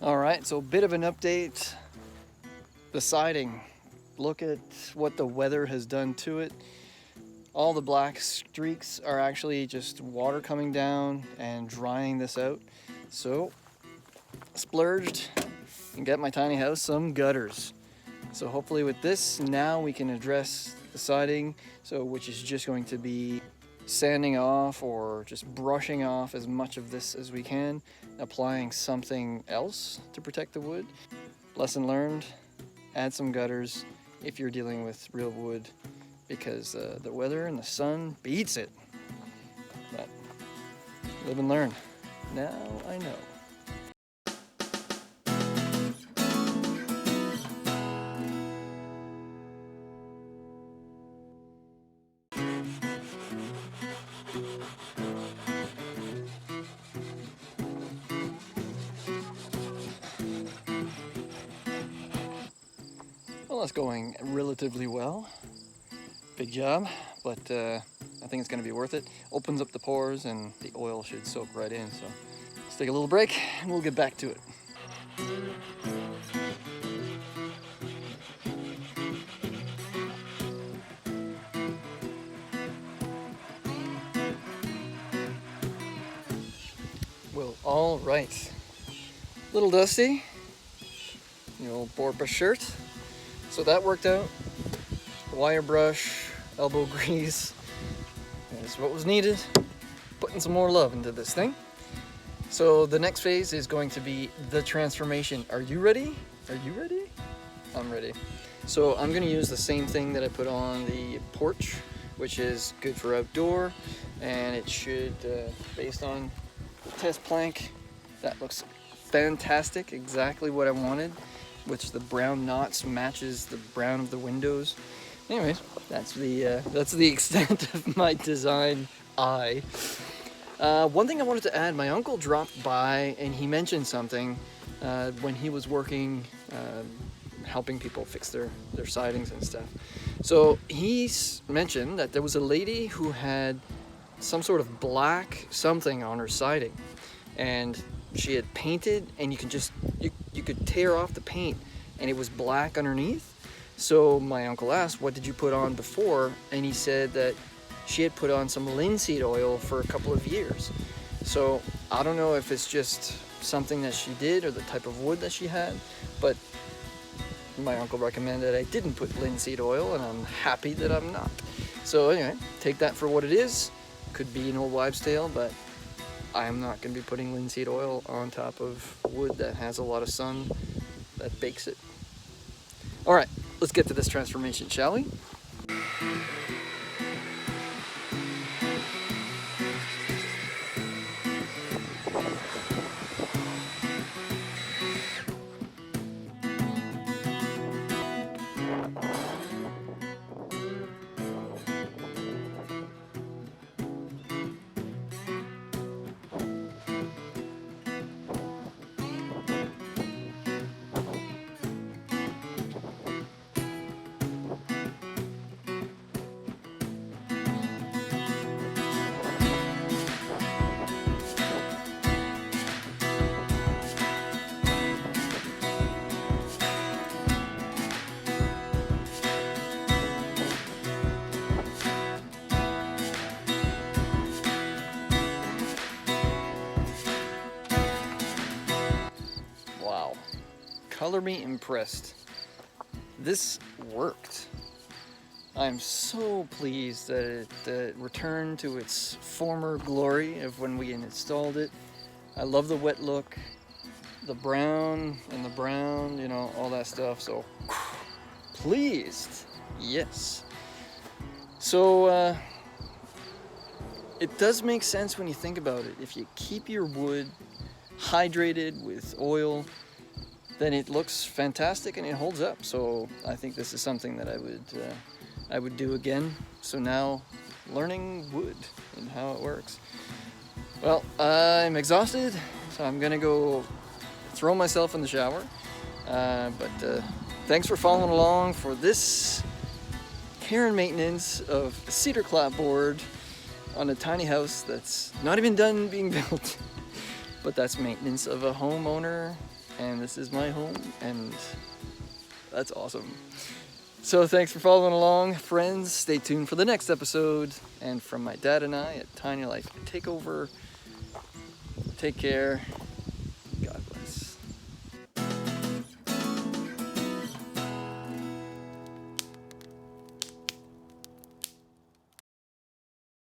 All right, so a bit of an update. The siding. Look at what the weather has done to it. All the black streaks are actually just water coming down and drying this out. So, splurged and get my tiny house some gutters. So hopefully with this, now we can address the siding, which is just going to be sanding off or just brushing off as much of this as we can, applying something else to protect the wood. Lesson learned, add some gutters if you're dealing with real wood, because the weather and the sun beats it. But live and learn. Now I know. Well, that's going relatively well. Big job, but I think it's going to be worth it. Opens up the pores and the oil should soak right in. So let's take a little break and we'll get back to it. Well, all right. Little dusty, the old Borpa shirt. So that worked out. Wire brush, elbow grease is what was needed. Putting some more love into this thing. So the next phase is going to be the transformation. Are you ready? Are you ready? I'm ready. So I'm gonna use the same thing that I put on the porch, which is good for outdoor, and it should, based on the test plank, that looks fantastic, exactly what I wanted, which the brown knots matches the brown of the windows. Anyways, that's the extent of my design eye. One thing I wanted to add, my uncle dropped by and he mentioned something when he was working, helping people fix their sidings and stuff. So he mentioned that there was a lady who had some sort of black something on her siding, and she had painted, and you could tear off the paint and it was black underneath. So my uncle asked, what did you put on before? And he said that she had put on some linseed oil for a couple of years. So I don't know if it's just something that she did or the type of wood that she had, but my uncle recommended I didn't put linseed oil, and I'm happy that I'm not. So anyway, take that for what it is. Could be an old wives' tale, but I'm not going to be putting linseed oil on top of wood that has a lot of sun that bakes it. All right, let's get to this transformation, shall we? Wow, color me impressed. This worked. I'm so pleased that it returned to its former glory of when we installed it. I love the wet look, the brown and the brown, you know, all that stuff. So pleased, yes. So it does make sense when you think about it. If you keep your wood hydrated with oil, then it looks fantastic and it holds up. So I think this is something that I would do again. So now, learning wood and how it works. Well, I'm exhausted, so I'm gonna go throw myself in the shower. But thanks for following along for this care and maintenance of a cedar clapboard on a tiny house that's not even done being built. But that's maintenance of a homeowner and this is my home, and that's awesome. So thanks for following along, friends. Stay tuned for the next episode. And from my dad and I at Tiny Life Takeover, take care.